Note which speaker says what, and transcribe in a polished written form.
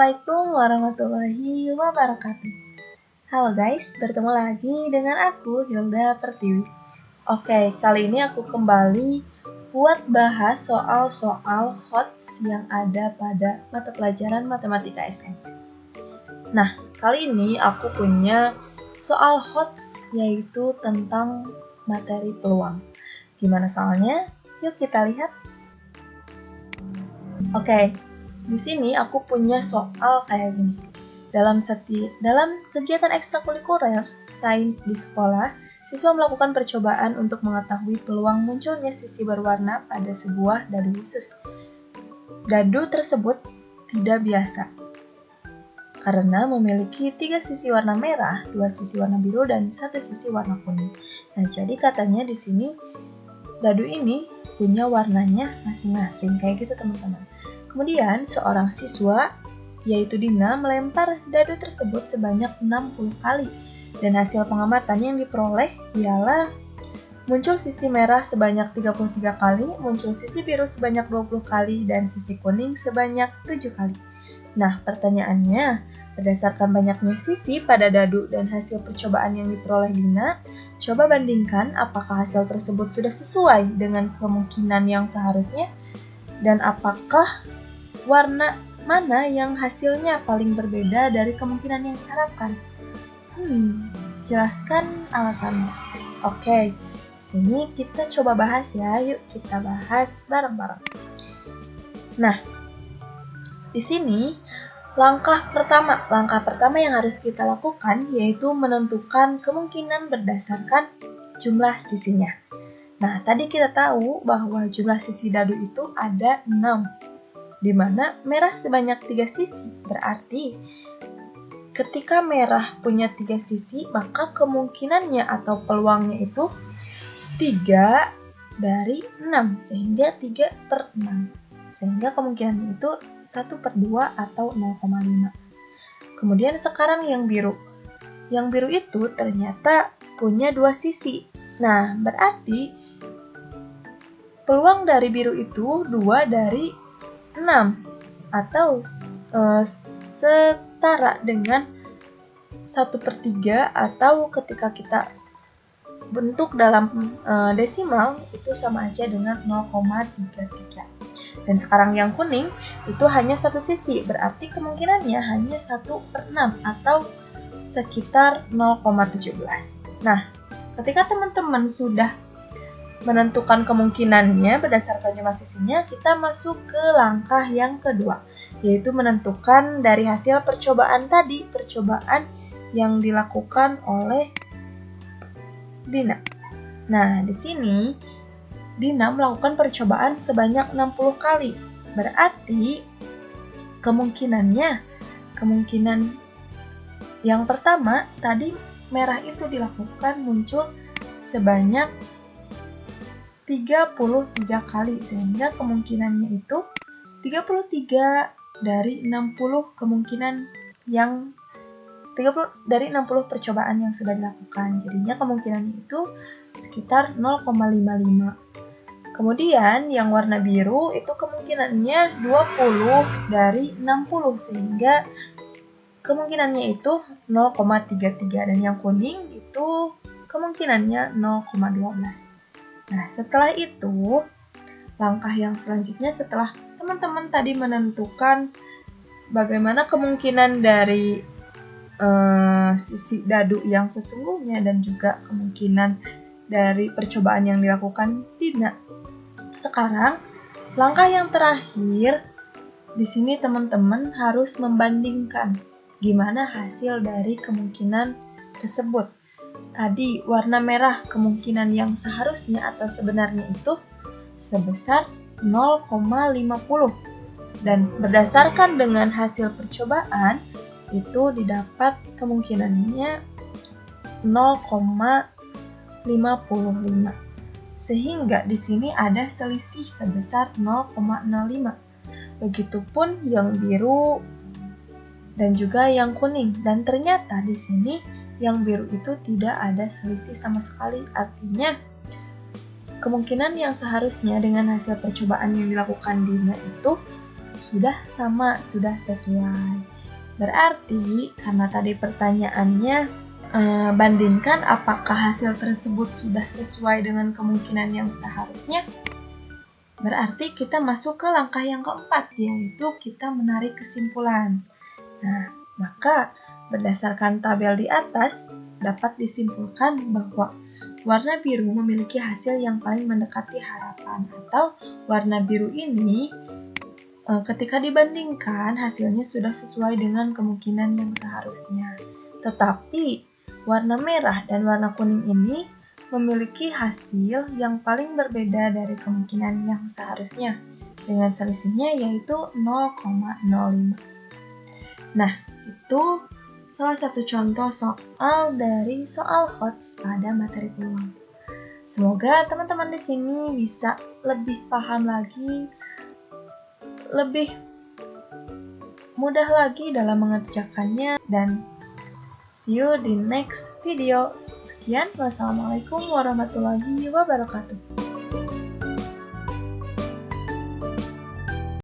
Speaker 1: Assalamualaikum warahmatullahi wabarakatuh. Halo guys, bertemu lagi dengan aku Hilda Pertiwi. Oke, kali ini aku kembali buat bahas soal-soal HOTS yang ada pada mata pelajaran Matematika SMP. Nah, kali ini aku punya soal HOTS yaitu tentang materi peluang. Gimana soalnya? Yuk kita lihat. Oke, di sini aku punya soal kayak gini. Dalam kegiatan ekstrakurikuler sains di sekolah, siswa melakukan percobaan untuk mengetahui peluang munculnya sisi berwarna pada sebuah dadu khusus. Dadu tersebut tidak biasa karena memiliki 3 sisi warna merah, 2 sisi warna biru, dan 1 sisi warna kuning. Nah, jadi katanya di sini dadu ini punya warnanya masing-masing, kayak gitu teman-teman. Kemudian seorang siswa, yaitu Dina, melempar dadu tersebut sebanyak 60 kali. Dan hasil pengamatan yang diperoleh ialah muncul sisi merah sebanyak 33 kali, muncul sisi biru sebanyak 20 kali, dan sisi kuning sebanyak 7 kali. Nah, pertanyaannya, berdasarkan banyaknya sisi pada dadu dan hasil percobaan yang diperoleh Dina, coba bandingkan apakah hasil tersebut sudah sesuai dengan kemungkinan yang seharusnya, dan apakah warna mana yang hasilnya paling berbeda dari kemungkinan yang diharapkan. Jelaskan alasannya. Oke, sini kita coba bahas ya. Yuk kita bahas bareng-bareng. Nah, di sini langkah pertama yang harus kita lakukan yaitu menentukan kemungkinan berdasarkan jumlah sisinya. Nah, tadi kita tahu bahwa jumlah sisi dadu itu ada 6, di mana merah sebanyak 3 sisi. Berarti ketika merah punya 3 sisi, maka kemungkinannya atau peluangnya itu 3 dari 6, sehingga 3/6. Sehingga kemungkinannya itu 1/2 atau 0,5. Kemudian sekarang yang biru. Yang biru itu ternyata punya 2 sisi. Nah, berarti peluang dari biru itu 2 dari 6 atau setara dengan 1/3, atau ketika kita bentuk dalam desimal itu sama aja dengan 0,33. Dan sekarang yang kuning itu hanya 1 sisi, berarti kemungkinannya hanya 1/6 atau sekitar 0,17. Nah, ketika teman-teman sudah menentukan kemungkinannya berdasarkan jumlah sisinya, kita masuk ke langkah yang kedua, yaitu menentukan dari hasil percobaan tadi, percobaan yang dilakukan oleh Dina. Nah, di sini Dina melakukan percobaan sebanyak 60 kali. Berarti kemungkinan yang pertama tadi merah itu dilakukan muncul sebanyak 33 kali, sehingga kemungkinannya itu 33 dari 60 dari 60 percobaan yang sudah dilakukan. Jadinya kemungkinannya itu sekitar 0,55. Kemudian yang warna biru itu kemungkinannya 20 dari 60, sehingga kemungkinannya itu 0,33, dan yang kuning itu kemungkinannya 0,12. Nah, setelah itu, langkah yang selanjutnya setelah teman-teman tadi menentukan bagaimana kemungkinan dari sisi dadu yang sesungguhnya dan juga kemungkinan dari percobaan yang dilakukan Dina. Sekarang, langkah yang terakhir, di sini teman-teman harus membandingkan gimana hasil dari kemungkinan tersebut. Tadi warna merah kemungkinan yang seharusnya atau sebenarnya itu sebesar 0,50, dan berdasarkan dengan hasil percobaan itu didapat kemungkinannya 0,55. Sehingga di sini ada selisih sebesar 0,05. Begitupun yang biru dan juga yang kuning, dan ternyata di sini yang biru itu tidak ada selisih sama sekali. Artinya kemungkinan yang seharusnya dengan hasil percobaan yang dilakukan Dina itu sudah sama, sudah sesuai. Berarti karena tadi pertanyaannya bandingkan apakah hasil tersebut sudah sesuai dengan kemungkinan yang seharusnya, berarti kita masuk ke langkah yang keempat, yaitu kita menarik kesimpulan. Nah, maka berdasarkan tabel di atas, dapat disimpulkan bahwa warna biru memiliki hasil yang paling mendekati harapan, atau warna biru ini ketika dibandingkan hasilnya sudah sesuai dengan kemungkinan yang seharusnya. Tetapi warna merah dan warna kuning ini memiliki hasil yang paling berbeda dari kemungkinan yang seharusnya, dengan selisihnya yaitu 0,05. Nah, itu salah satu contoh soal dari soal HOTS pada materi peluang. Semoga teman-teman di sini bisa lebih paham lagi, lebih mudah lagi dalam mengerjakannya, dan see you di next video. Sekian, wassalamualaikum warahmatullahi wabarakatuh.